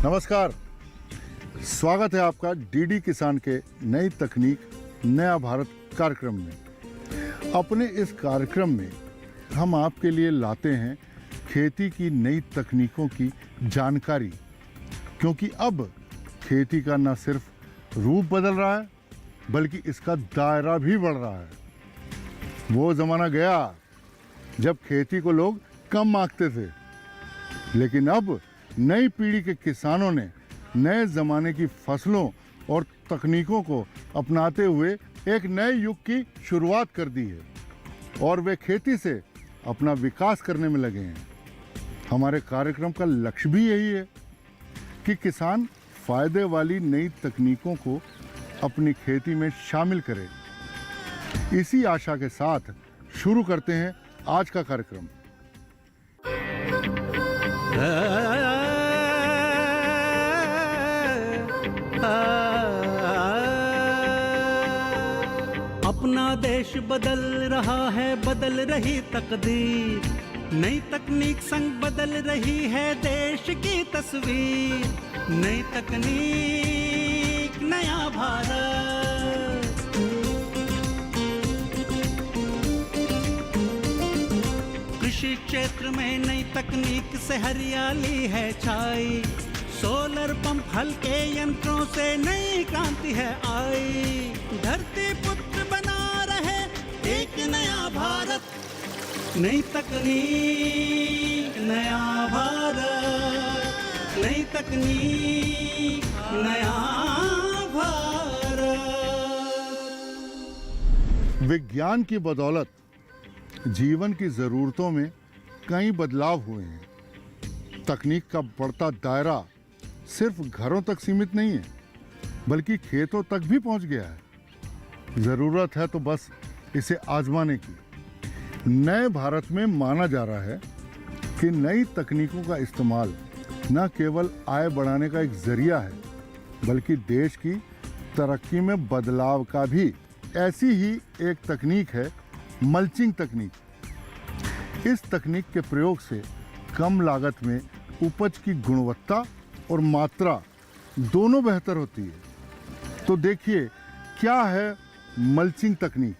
नमस्कार, स्वागत है आपका डीडी किसान के नई तकनीक नया भारत कार्यक्रम में। अपने इस कार्यक्रम में हम आपके लिए लाते हैं खेती की नई तकनीकों की जानकारी, क्योंकि अब खेती का न सिर्फ रूप बदल रहा है बल्कि इसका दायरा भी बढ़ रहा है। वो ज़माना गया जब खेती को लोग कम आंकते थे, लेकिन अब नई पीढ़ी के किसानों ने नए ज़माने की फसलों और तकनीकों को अपनाते हुए एक नए युग की शुरुआत कर दी है और वे खेती से अपना विकास करने में लगे हैं। हमारे कार्यक्रम का लक्ष्य भी यही है कि किसान फ़ायदे वाली नई तकनीकों को अपनी खेती में शामिल करें। इसी आशा के साथ शुरू करते हैं आज का कार्यक्रम। अपना देश बदल रहा है, बदल रही तकदीर, नई तकनीक संग बदल रही है देश की तस्वीर। नई तकनीक नया भारत, कृषि क्षेत्र में नई तकनीक से हरियाली है छाई। सोलर पंप हल्के यंत्रों से नई क्रांति है आई। धरती पुत्र बना रहे एक नया भारत, नई तकनीक नया भारत, नई तकनीक नया भारत। विज्ञान की बदौलत जीवन की ज़रूरतों में कई बदलाव हुए हैं। तकनीक का बढ़ता दायरा सिर्फ घरों तक सीमित नहीं है बल्कि खेतों तक भी पहुंच गया है। ज़रूरत है तो बस इसे आजमाने की। नए भारत में माना जा रहा है कि नई तकनीकों का इस्तेमाल न केवल आय बढ़ाने का एक जरिया है बल्कि देश की तरक्की में बदलाव का भी। ऐसी ही एक तकनीक है मल्चिंग तकनीक। इस तकनीक के प्रयोग से कम लागत में उपज की गुणवत्ता और मात्रा दोनों बेहतर होती है। तो देखिए क्या है मल्चिंग तकनीक।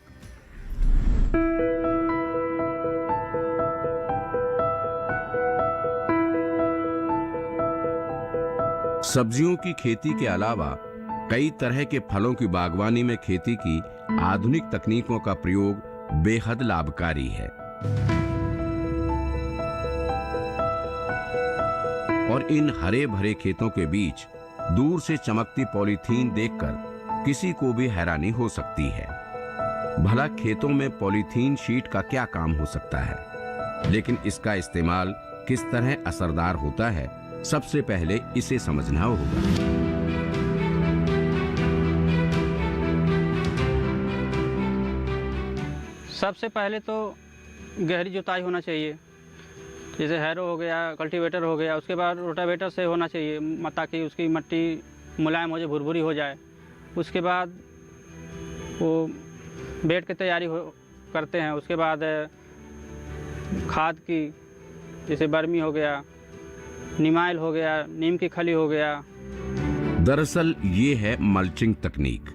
सब्जियों की खेती के अलावा कई तरह के फलों की बागवानी में खेती की आधुनिक तकनीकों का प्रयोग बेहद लाभकारी है और इन हरे भरे खेतों के बीच दूर से चमकती पॉलीथीन देखकर किसी को भी हैरानी हो सकती है। भला खेतों में पॉलीथीन शीट का क्या काम हो सकता है, लेकिन इसका इस्तेमाल किस तरह असरदार होता है, सबसे पहले इसे समझना होगा। सबसे पहले तो गहरी जुताई होना चाहिए, जैसे हैरो हो गया, कल्टीवेटर हो गया। उसके बाद रोटावेटर से होना चाहिए ताकि उसकी मिट्टी मुलायम हो जाए, भुरभुरी हो जाए। उसके बाद वो बेड की तैयारी करते हैं। उसके बाद खाद की, जैसे बर्मी हो गया, निमाइल हो गया, नीम की खली हो गया। दरअसल ये है मल्चिंग तकनीक।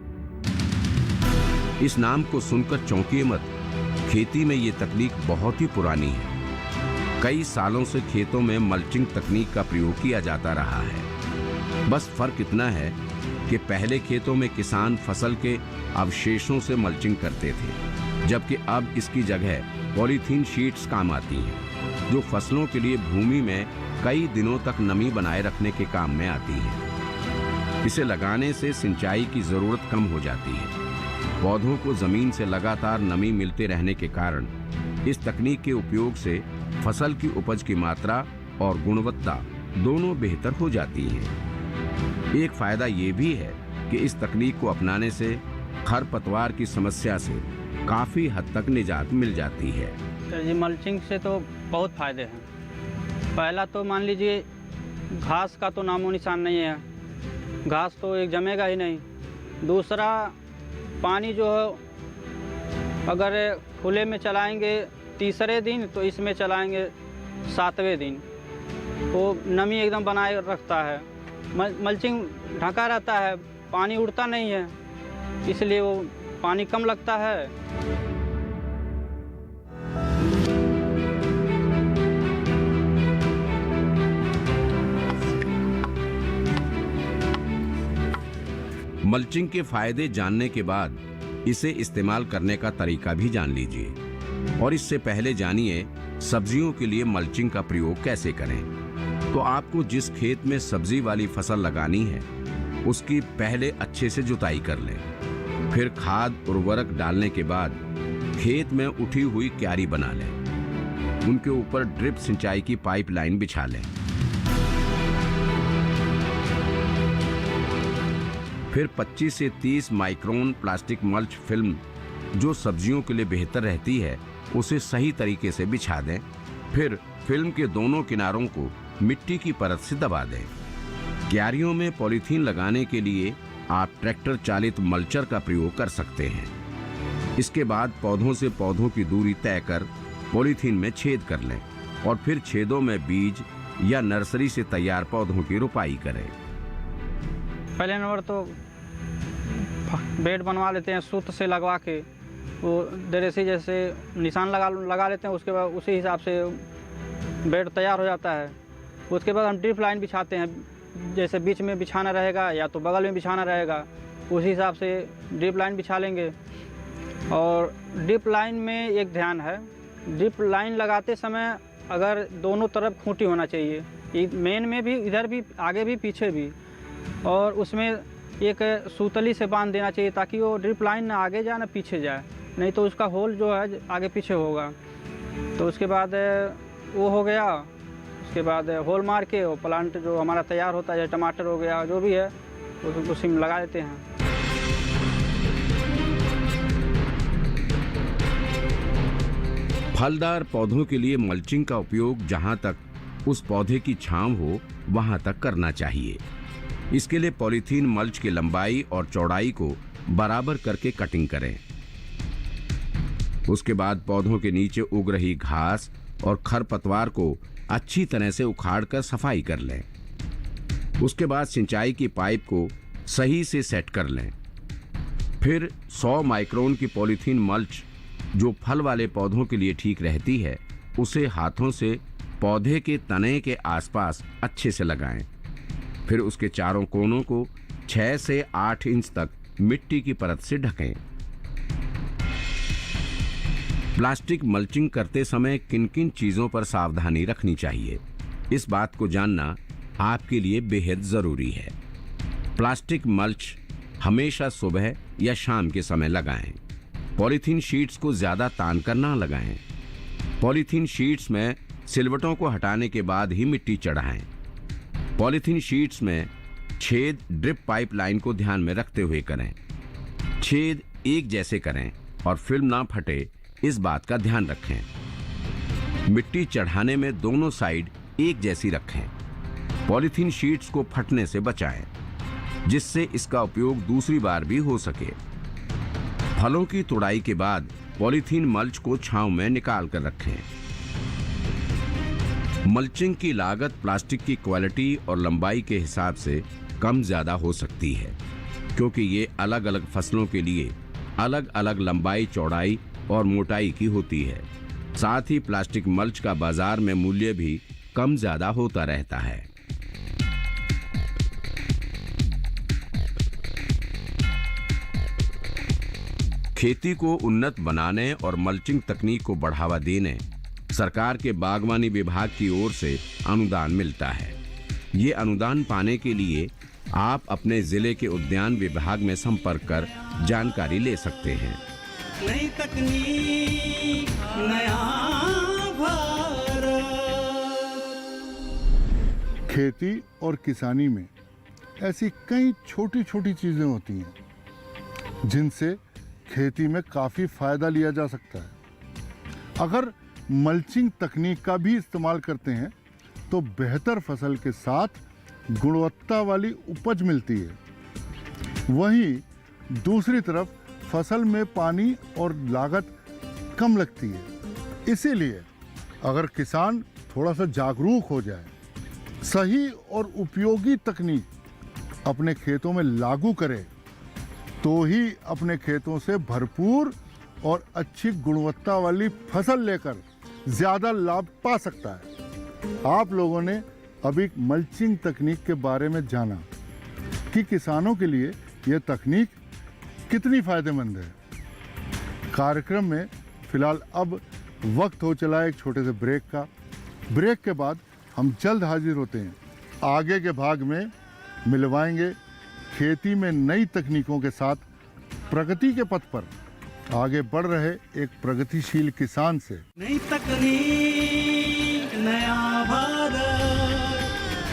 इस नाम को सुनकर चौंकिए मत, खेती में ये तकनीक बहुत ही पुरानी है। कई सालों से खेतों में मल्चिंग तकनीक का प्रयोग किया जाता रहा है। बस फर्क इतना है कि पहले खेतों में किसान फसल के अवशेषों से मल्चिंग करते थे, जबकि अब इसकी जगह पॉलीथीन शीट्स काम आती हैं, जो फसलों के लिए भूमि में कई दिनों तक नमी बनाए रखने के काम में आती है। इसे लगाने से सिंचाई की जरूरत कम हो जाती है। पौधों को जमीन से लगातार नमी मिलते रहने के कारण इस तकनीक के उपयोग से फसल की उपज की मात्रा और गुणवत्ता दोनों बेहतर हो जाती है। एक फायदा ये भी है कि इस तकनीक को अपनाने से खरपतवार की समस्या से काफी हद तक निजात मिल जाती है। ये मल्चिंग से तो बहुत फायदे हैं। पहला तो मान लीजिए घास का तो नामो निशान नहीं है, घास तो एक जमेगा ही नहीं। दूसरा, पानी जो है अगर खुले में चलाएंगे तीसरे दिन तो इसमें चलाएंगे 7वें दिन, वो नमी एकदम बनाए रखता है। मल्चिंग ढका रहता है, पानी उड़ता नहीं है, इसलिए वो पानी कम लगता है। मल्चिंग के फायदे जानने के बाद इसे इस्तेमाल करने का तरीका भी जान लीजिए। और इससे पहले जानिए सब्जियों के लिए मल्चिंग का प्रयोग कैसे करें। तो आपको जिस खेत में सब्जी वाली फसल लगानी है उसकी पहले अच्छे से जुताई कर लें। फिर खाद उर्वरक डालने के बाद खेत में उठी हुई क्यारी बना लें। उनके ऊपर ड्रिप सिंचाई की पाइपलाइन बिछा लें। फिर 25 से 30 माइक्रोन प्लास्टिक मल्च फिल्म जो सब्जियों के लिए बेहतर रहती है उसे सही तरीके से बिछा दें। फिर फिल्म के दोनों किनारों को मिट्टी की परत से दबा दें। क्यारियों में पॉलीथीन लगाने के लिए आप ट्रैक्टर चालित मल्चर का प्रयोग कर सकते हैं। इसके बाद पौधों से पौधों की दूरी तय कर पॉलीथीन में छेद कर लें और फिर छेदों में बीज या नर्सरी से तैयार पौधों की रोपाई करें। पहले नंबर तो बेड बनवा लेते हैं सूत से लगवा के, वो दरेसी जैसे निशान लगा लेते हैं। उसके बाद उसी हिसाब से बेड तैयार हो जाता है। उसके बाद हम ड्रिप लाइन बिछाते हैं, जैसे बीच में बिछाना रहेगा या तो बगल में बिछाना रहेगा, उसी हिसाब से ड्रिप लाइन बिछा लेंगे। और ड्रिप लाइन में एक ध्यान है, ड्रिप लाइन लगाते समय अगर दोनों तरफ खूंटी होना चाहिए, मेन में भी, इधर भी, आगे भी, पीछे भी। और उसमें एक सूतली से बांध देना चाहिए ताकि वो ड्रिप लाइन ना आगे जाए ना पीछे जाए, नहीं तो उसका होल जो है आगे पीछे होगा। तो उसके बाद वो हो गया। उसके बाद होल मार के वो प्लांट जो हमारा तैयार होता है, टमाटर हो गया जो भी है, उसी में लगा देते हैं। फलदार पौधों के लिए मल्चिंग का उपयोग जहां तक उस पौधे की छांव हो वहां तक करना चाहिए। इसके लिए पॉलीथीन मल्च की लंबाई और चौड़ाई को बराबर करके कटिंग करें। उसके बाद पौधों के नीचे उग रही घास और खरपतवार को अच्छी तरह से उखाड़कर सफाई कर लें। उसके बाद सिंचाई की पाइप को सही से सेट कर लें। फिर 100 माइक्रोन की पॉलीथीन मल्च जो फल वाले पौधों के लिए ठीक रहती है उसे हाथों से पौधे के तने के आसपास अच्छे से लगाएं। फिर उसके चारों कोनों को 6 से 8 इंच तक मिट्टी की परत से ढकें। प्लास्टिक मल्चिंग करते समय किन किन चीजों पर सावधानी रखनी चाहिए, इस बात को जानना आपके लिए बेहद जरूरी है। प्लास्टिक मल्च हमेशा सुबह या शाम के समय लगाएं। पॉलीथीन शीट्स को ज्यादा तान कर ना लगाएं। पॉलीथीन शीट्स में सिलवटों को हटाने के बाद ही मिट्टी चढ़ाएं। पॉलीथीन शीट्स में छेद ड्रिप पाइप लाइन को ध्यान में रखते हुए करें। छेद एक जैसे करें और फिल्म ना फटे, इस बात का ध्यान रखें। मिट्टी चढ़ाने में दोनों साइड एक जैसी रखें। पॉलीथीन शीट्स को फटने से बचाएं, जिससे इसका उपयोग दूसरी बार भी हो सके। फलों की तुड़ाई के बाद पॉलीथीन मल्च को छांव में निकाल कर रखें। मल्चिंग की लागत प्लास्टिक की क्वालिटी और लंबाई के हिसाब से कम ज्यादा हो सकती है, क्योंकि ये अलग अलग फसलों के लिए अलग अलग लंबाई, चौड़ाई और मोटाई की होती है। साथ ही प्लास्टिक मल्च का बाजार में मूल्य भी कम ज्यादा होता रहता है। खेती को उन्नत बनाने और मल्चिंग तकनीक को बढ़ावा देने सरकार के बागवानी विभाग की ओर से अनुदान मिलता है। ये अनुदान पाने के लिए आप अपने जिले के उद्यान विभाग में संपर्क कर जानकारी ले सकते हैं। नई तकनीक, नया भारत। खेती और किसानी में ऐसी कई छोटी छोटी चीजें होती हैं जिनसे खेती में काफी फायदा लिया जा सकता है। अगर मल्चिंग तकनीक का भी इस्तेमाल करते हैं तो बेहतर फसल के साथ गुणवत्ता वाली उपज मिलती है। वहीं दूसरी तरफ फसल में पानी और लागत कम लगती है। इसीलिए अगर किसान थोड़ा सा जागरूक हो जाए, सही और उपयोगी तकनीक अपने खेतों में लागू करे तो ही अपने खेतों से भरपूर और अच्छी गुणवत्ता वाली फसल लेकर ज़्यादा लाभ पा सकता है। आप लोगों ने अभी मल्चिंग तकनीक के बारे में जाना कि किसानों के लिए यह तकनीक कितनी फ़ायदेमंद है। कार्यक्रम में फ़िलहाल अब वक्त हो चला है एक छोटे से ब्रेक का। ब्रेक के बाद हम जल्द हाजिर होते हैं। आगे के भाग में मिलवाएंगे खेती में नई तकनीकों के साथ प्रगति के पथ पर आगे बढ़ रहे एक प्रगतिशील किसान से। नई तकनीक नया भारत,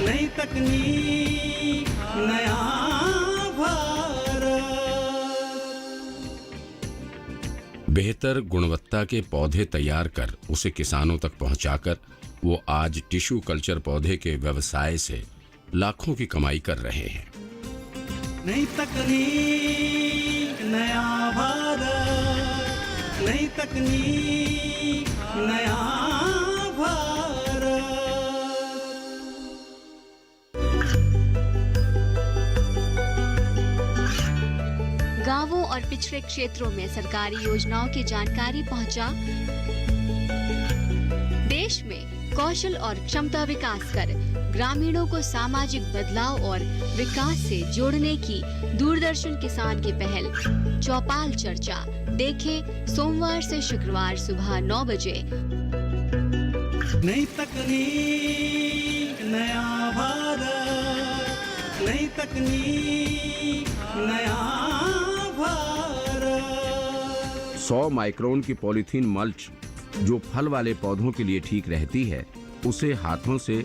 नई तकनीक नया भारत। बेहतर गुणवत्ता के पौधे तैयार कर उसे किसानों तक पहुंचाकर वो आज टिश्यू कल्चर पौधे के व्यवसाय से लाखों की कमाई कर रहे हैं। नई तकनीक नया भारत, नई तकनीक नया भारत। गांवों और पिछड़े क्षेत्रों में सरकारी योजनाओं की जानकारी पहुंचा। देश में कौशल और क्षमता विकास कर ग्रामीणों को सामाजिक बदलाव और विकास से जोड़ने की दूरदर्शन किसान की पहल चौपाल चर्चा देखें सोमवार से शुक्रवार सुबह 9 बजे। नई तकनीक नया भारत, नई तकनीक नया भारत। 100 माइक्रोन की पॉलीथीन मल्च जो फल वाले पौधों के लिए ठीक रहती है, उसे हाथों से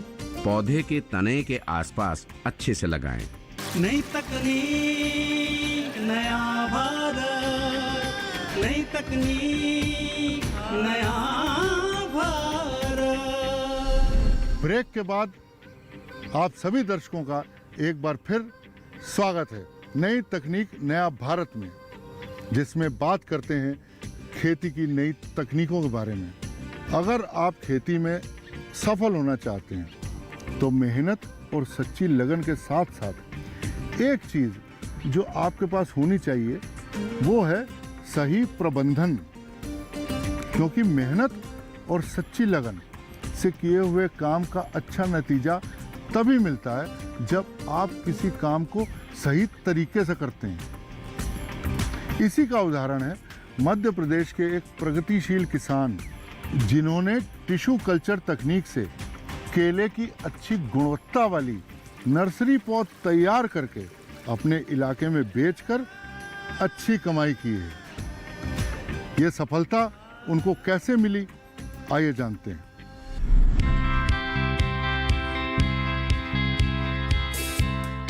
पौधे के तने के आसपास अच्छे से लगाएं। नई तकनीक नया भारत, नई तकनीक नया भारत। ब्रेक के बाद आप सभी दर्शकों का एक बार फिर स्वागत है नई तकनीक नया भारत में, जिसमें बात करते हैं खेती की नई तकनीकों के बारे में। अगर आप खेती में सफल होना चाहते हैं तो मेहनत और सच्ची लगन के साथ साथ एक चीज़ जो आपके पास होनी चाहिए वो है सही प्रबंधन, क्योंकि मेहनत और सच्ची लगन से किए हुए काम का अच्छा नतीजा तभी मिलता है जब आप किसी काम को सही तरीके से करते हैं। इसी का उदाहरण है मध्य प्रदेश के एक प्रगतिशील किसान जिन्होंने टिश्यू कल्चर तकनीक से केले की अच्छी गुणवत्ता वाली नर्सरी पौध तैयार करके अपने इलाके में बेचकर अच्छी कमाई की है। ये सफलता उनको कैसे मिली, आइए जानते हैं।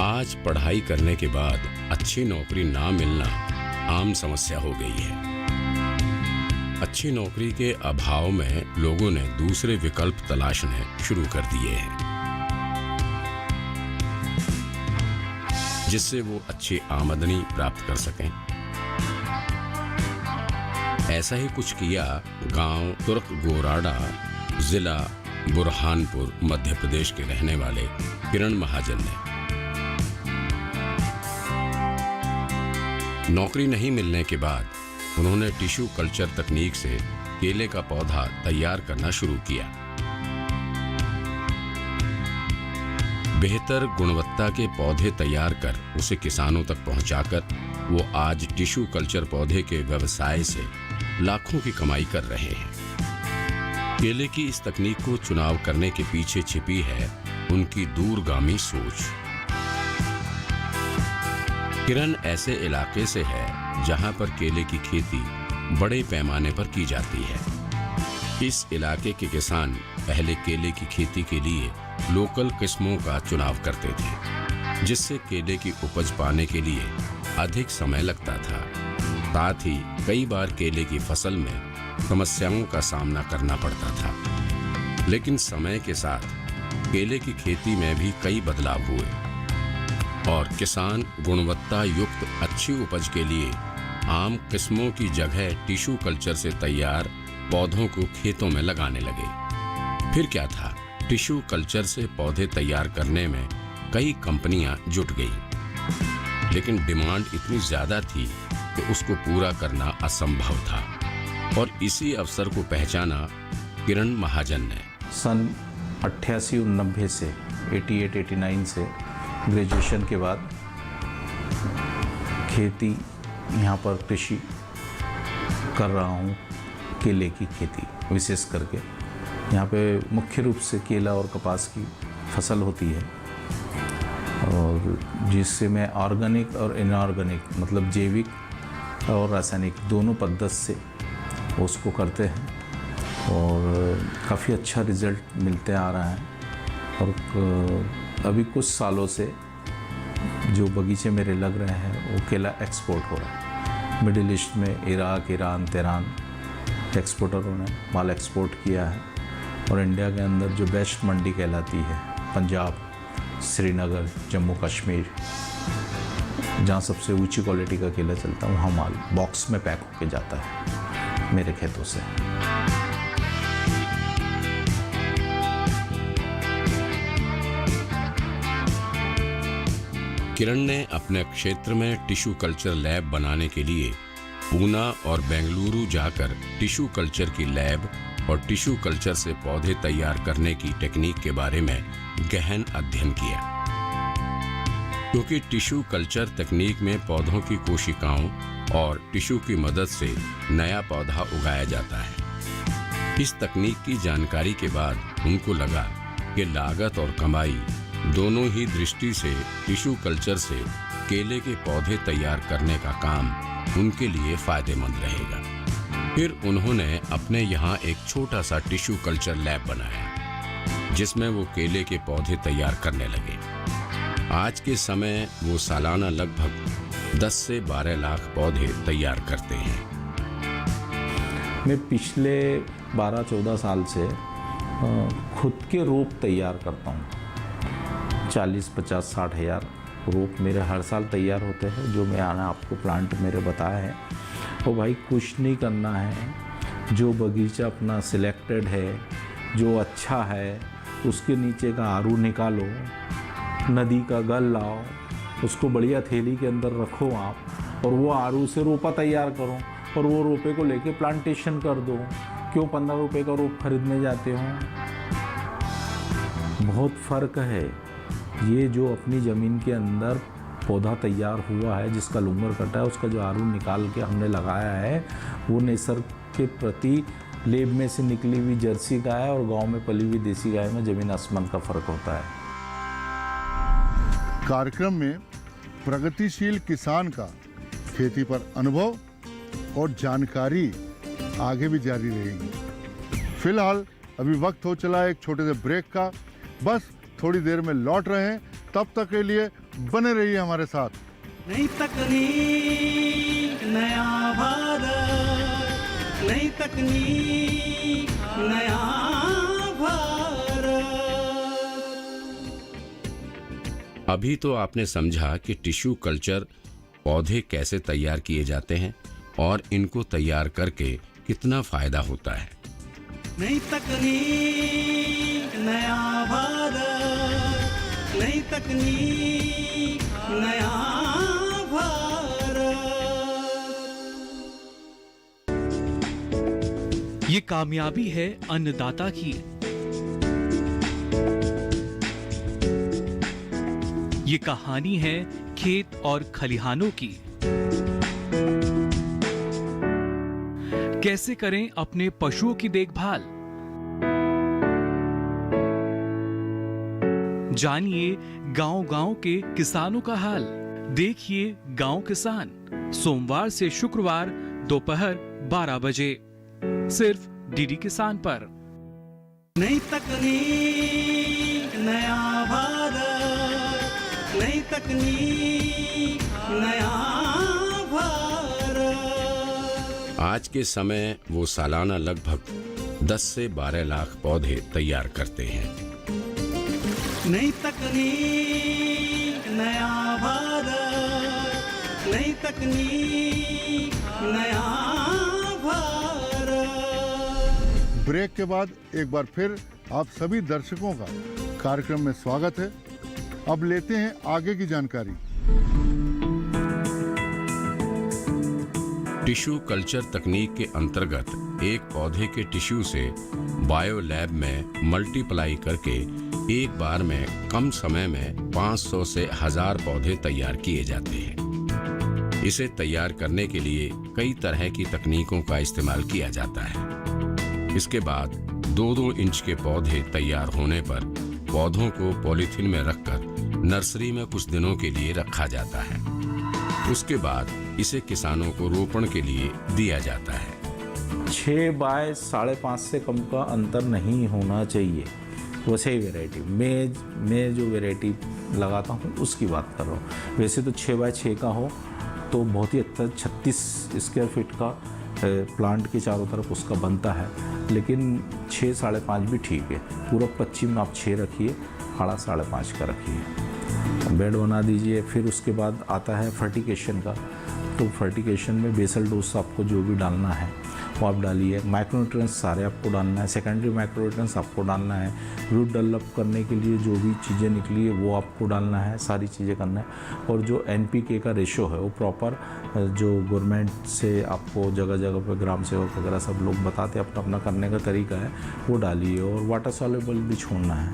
आज पढ़ाई करने के बाद अच्छी नौकरी ना मिलना आम समस्या हो गई है। अच्छी नौकरी के अभाव में लोगों ने दूसरे विकल्प तलाशने शुरू कर दिए हैं, जिससे वो अच्छी आमदनी प्राप्त कर सकें। ऐसा ही कुछ किया गांव तुर्क गोराडा, जिला बुरहानपुर, मध्य प्रदेश के रहने वाले किरण महाजन ने। नौकरी नहीं मिलने के बाद उन्होंने टिश्यू कल्चर तकनीक से केले का पौधा तैयार करना शुरू किया। बेहतर गुणवत्ता के पौधे तैयार कर उसे किसानों तक पहुंचाकर वो आज टिश्यू कल्चर पौधे के व्यवसाय से लाखों की कमाई कर रहे हैं। केले की इस तकनीक को चुनाव करने के पीछे छिपी है उनकी दूरगामी सोच। किरण ऐसे इलाके से है जहां पर केले की खेती बड़े पैमाने पर की जाती है। इस इलाके के किसान पहले केले की खेती के लिए लोकल किस्मों का चुनाव करते थे, जिससे केले की उपज पाने के लिए अधिक समय लगता था। साथ ही कई बार केले की फसल में समस्याओं का सामना करना पड़ता था। लेकिन समय के साथ केले की खेती में भी कई बदलाव हुए और किसान गुणवत्ता युक्त अच्छी उपज के लिए आम किस्मों की जगह टिश्यू कल्चर से तैयार पौधों को खेतों में लगाने लगे। फिर क्या था, टिश्यू कल्चर से पौधे तैयार करने में कई कंपनियां जुट गईं। लेकिन डिमांड इतनी ज्यादा थी कि उसको पूरा करना असंभव था और इसी अवसर को पहचाना किरण महाजन ने। सन 88-90 से 88-89 से ग्रेजुएशन के बाद खेती यहाँ पर कृषि कर रहा हूँ, केले की खेती विशेष करके। यहाँ पे मुख्य रूप से केला और कपास की फसल होती है और जिससे मैं ऑर्गेनिक और इनऑर्गेनिक मतलब जैविक और रासायनिक दोनों पद्धति से उसको करते हैं और काफ़ी अच्छा रिज़ल्ट मिलते आ रहा है। और अभी कुछ सालों से जो बगीचे मेरे लग रहे हैं वो केला एक्सपोर्ट हो रहा है। मिडिल ईस्ट में इराक, ईरान, तेहरान एक्सपोर्टरों ने माल एक्सपोर्ट किया है और इंडिया के अंदर जो बेस्ट मंडी कहलाती है पंजाब, श्रीनगर, जम्मू कश्मीर, जहाँ सबसे ऊंची क्वालिटी का केला चलता है वहाँ माल बॉक्स में पैक होके जाता है मेरे खेतों से। किरण ने अपने क्षेत्र में टिश्यू कल्चर लैब बनाने के लिए पूना और बेंगलुरु जाकर टिश्यू कल्चर की लैब और टिश्यू कल्चर से पौधे तैयार करने की टेक्निक के बारे में गहन अध्ययन किया। क्योंकि टिश्यू कल्चर तकनीक में पौधों की कोशिकाओं और टिश्यू की मदद से नया पौधा उगाया जाता है। इस तकनीक की जानकारी के बाद उनको लगा कि लागत और कमाई दोनों ही दृष्टि से टिश्यू कल्चर से केले के पौधे तैयार करने का काम उनके लिए फायदेमंद रहेगा। फिर उन्होंने अपने यहाँ एक छोटा सा टिश्यू कल्चर लैब बनाया जिसमें वो केले के पौधे तैयार करने लगे। आज के समय वो सालाना लगभग 10 से 12 लाख पौधे तैयार करते हैं। मैं पिछले 12-14 साल से खुद के रोप तैयार करता हूँ। 40, 50, 60 हज़ार रोप मेरे हर साल तैयार होते हैं जो मैं आपको प्लांट मेरे बताया है। और भाई कुछ नहीं करना है, जो बगीचा अपना सिलेक्टेड है, जो अच्छा है, उसके नीचे का आरू निकालो, नदी का गल लाओ, उसको बढ़िया थैली के अंदर रखो आप और वो आरू से रोपा तैयार करो और वो रोपे को लेके प्लांटेशन कर दो। क्यों 15 रुपए का रोप खरीदने जाते हो? बहुत फ़र्क है। ये जो अपनी ज़मीन के अंदर पौधा तैयार हुआ है, जिसका लूंगर कटा है, उसका जो आरू निकाल के हमने लगाया है, वो निसर्ग के प्रति लेब में से निकली हुई जर्सी गाय और गांव में पली हुई देसी गाय में ज़मीन आसमान का फ़र्क होता है। कार्यक्रम में प्रगतिशील किसान का खेती पर अनुभव और जानकारी आगे भी जारी रहेगी। फिलहाल अभी वक्त हो चला है एक छोटे से ब्रेक का, बस थोड़ी देर में लौट रहे हैं। तब तक के लिए बने रहिए हमारे साथ। नई तकनीक नया भारत, नई तकनीक नया भारत। अभी तो आपने समझा कि टिश्यू कल्चर पौधे कैसे तैयार किए जाते हैं और इनको तैयार करके कितना फायदा होता है। नई तकनीक नया भारत, नई तकनीक नया भारत। ये कामयाबी है अन्नदाता की। ये कहानी है खेत और खलिहानों की। कैसे करें अपने पशुओं की देखभाल, जानिए गांव-गांव के किसानों का हाल। देखिए गांव किसान सोमवार से शुक्रवार दोपहर 12 बजे सिर्फ डीडी किसान पर। नई तकनीक नया भारत, नई तकनीक नया भारत। आज के समय वो सालाना लगभग 10 से 12 लाख पौधे तैयार करते हैं। नई तकनीक नया भारत, नई तकनीक नया भारत। ब्रेक के बाद एक बार फिर आप सभी दर्शकों का कार्यक्रम में स्वागत है। अब लेते हैं आगे की जानकारी। टिश्यू कल्चर तकनीक के अंतर्गत एक पौधे के टिश्यू से बायो लैब में मल्टीप्लाई करके एक बार में कम समय में 500 से 1000 पौधे तैयार किए जाते हैं। इसे तैयार करने के लिए कई तरह की तकनीकों का इस्तेमाल किया जाता है। इसके बाद 2-2 इंच के पौधे तैयार होने पर पौधों को पॉलीथीन में रखकर नर्सरी में कुछ दिनों के लिए रखा जाता है। उसके बाद इसे किसानों को रोपण के लिए दिया जाता है। 6 बाय 5.5 से कम का अंतर नहीं होना चाहिए। वैसे ही वैरायटी मैं जो वैरायटी लगाता हूँ उसकी बात कर रहा हूँ। वैसे तो 6 बाय 6 का हो तो बहुत ही अच्छा 36 स्क्वायर फीट का प्लांट के चारों तरफ उसका बनता है, लेकिन 6 5.5 भी ठीक है। पूरा पश्चिम में आप 6 रखिए, आड़ा 5.5 का रखिए, बेड बना दीजिए। फिर उसके बाद आता है फर्टिगेशन का। तो फर्टिगेशन में बेसल डोज आपको जो भी डालना है वो आप डालिए। माइक्रोन्यूट्रिएंट्स सारे आपको डालना है, सेकेंडरी माइक्रोन्यूट्रिएंट्स आपको डालना है, रूट डेवलप करने के लिए जो भी चीज़ें निकली है वो आपको डालना है, सारी चीज़ें करना है। और जो NPK का रेशो है वो प्रॉपर जो गवर्नमेंट से आपको जगह जगह पर ग्राम सेवक वगैरह सब लोग बताते हैं अपना अपना करने का तरीका है, वो डालिए। और वाटर सॉल्युबल भी छोड़ना है,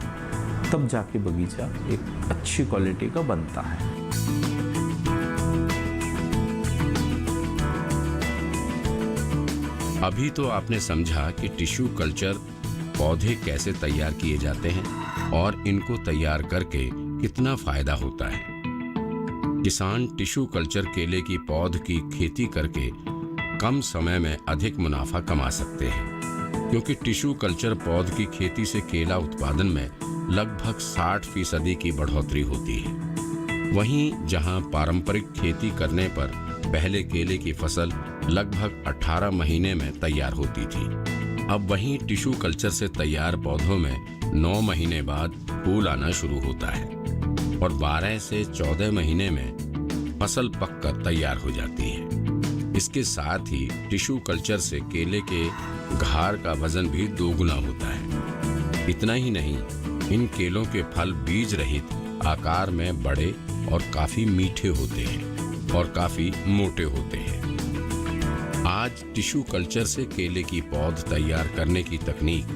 तब जाके बगीचा एक अच्छी क्वालिटी का बनता है। अभी तो आपने समझा कि टिश्यू कल्चर पौधे कैसे तैयार किए जाते हैं और इनको तैयार करके कितना फायदा होता है। किसान टिश्यू कल्चर केले की पौध की खेती करके कम समय में अधिक मुनाफा कमा सकते हैं, क्योंकि टिश्यू कल्चर पौध की खेती से केला उत्पादन में लगभग 60% की बढ़ोतरी होती है। वहीं जहां पारंपरिक खेती करने पर पहले केले की फसल लगभग 18 महीने में तैयार होती थी, अब वहीं टिश्यू कल्चर से तैयार पौधों में 9 महीने बाद फूल आना शुरू होता है और 12 से 14 महीने में फसल पककर तैयार हो जाती है। इसके साथ ही टिश्यू कल्चर से केले के घार का वजन भी 2 गुना होता है। इतना ही नहीं, इन केलों के फल बीज रहित आकार में बड़े और काफी मीठे होते हैं और काफी मोटे होते हैं। आज टिश्यू कल्चर से केले की पौध तैयार करने की तकनीक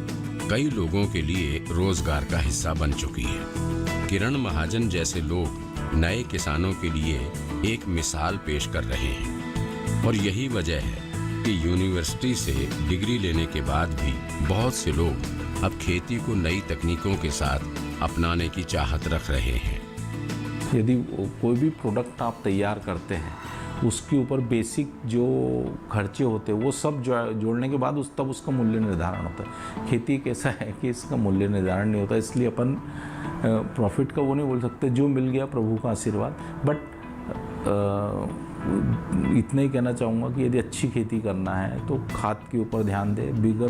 कई लोगों के लिए रोजगार का हिस्सा बन चुकी है। किरण महाजन जैसे लोग नए किसानों के लिए एक मिसाल पेश कर रहे हैं और यही वजह है कि यूनिवर्सिटी से डिग्री लेने के बाद भी बहुत से लोग अब खेती को नई तकनीकों के साथ अपनाने की चाहत रख रहे हैं। यदि कोई भी प्रोडक्ट आप तैयार करते हैं उसके ऊपर बेसिक जो खर्चे होते हैं वो सब जोड़ने के बाद तब उसका मूल्य निर्धारण होता है। खेती कैसा है कि इसका मूल्य निर्धारण नहीं होता, इसलिए अपन प्रॉफिट का वो नहीं बोल सकते, जो मिल गया प्रभु का आशीर्वाद। बट इतना ही कहना चाहूँगा कि यदि अच्छी खेती करना है तो खाद के ऊपर ध्यान दें। बिगर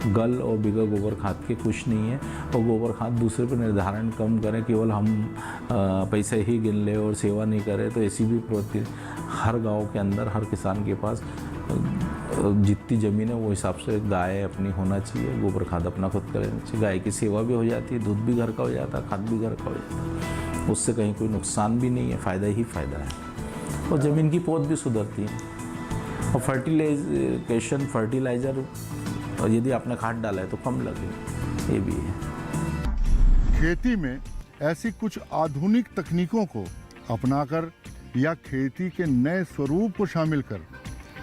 गल और बिगर गोबर खाद के कुछ नहीं है, और गोबर खाद दूसरे पर निर्धारण कम करें, केवल हम पैसे ही गिन ले और सेवा नहीं करें, तो ऐसी भी प्रवृत्ति हर गांव के अंदर हर किसान के पास जितनी ज़मीन है वो हिसाब से गाय अपनी होना चाहिए, गोबर खाद अपना खुद कर लेना चाहिए। गाय की सेवा भी हो जाती है, दूध भी घर का हो जाता है, खाद भी घर का हो जाता है, उससे कहीं कोई नुकसान भी नहीं है, फ़ायदा ही फ़ायदा है। और ज़मीन की पौध भी सुधरती है। और फर्टिलाइज़र और यदि आपने खाद डाला है तो कम लगे, ये भी है। खेती में ऐसी कुछ आधुनिक तकनीकों को अपनाकर या खेती के नए स्वरूप को शामिल कर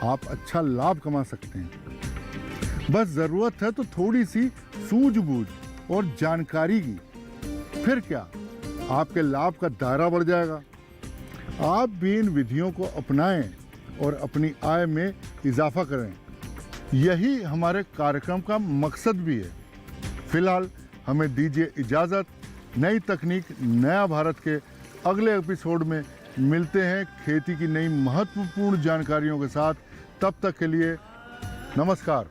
आप अच्छा लाभ कमा सकते हैं। बस ज़रूरत है तो थोड़ी सी सूझबूझ और जानकारी की, फिर क्या आपके लाभ का दायरा बढ़ जाएगा। आप भी इन विधियों को अपनाएं और अपनी आय में इजाफा करें। यही हमारे कार्यक्रम का मकसद भी है। फिलहाल हमें दीजिए इजाज़त। नई तकनीक नया भारत के अगले एपिसोड में मिलते हैं खेती की नई महत्वपूर्ण जानकारियों के साथ। तब तक के लिए नमस्कार।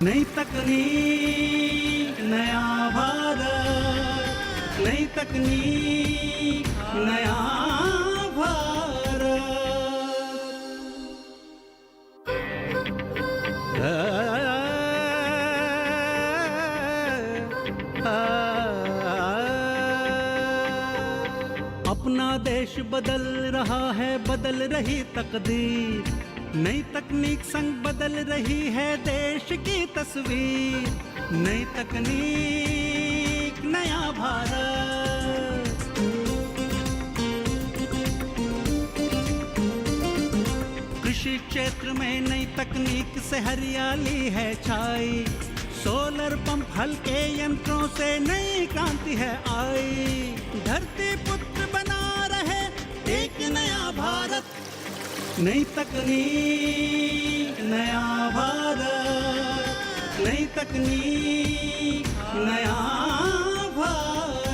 नई तकनीक नया भारत, नई तकनीक नया अपना देश बदल रहा है, बदल रही तकदीर। नई तकनीक संग बदल रही है देश की तस्वीर। नई तकनीक नया भारत। कृषि क्षेत्र में नई तकनीक से हरियाली है छाई। सोलर पंप हल्के यंत्रों से नई क्रांति है आई। धरती पुत्र बना रहे एक नया भारत। नई तकनीक नया भारत। नई तकनीक नया भारत।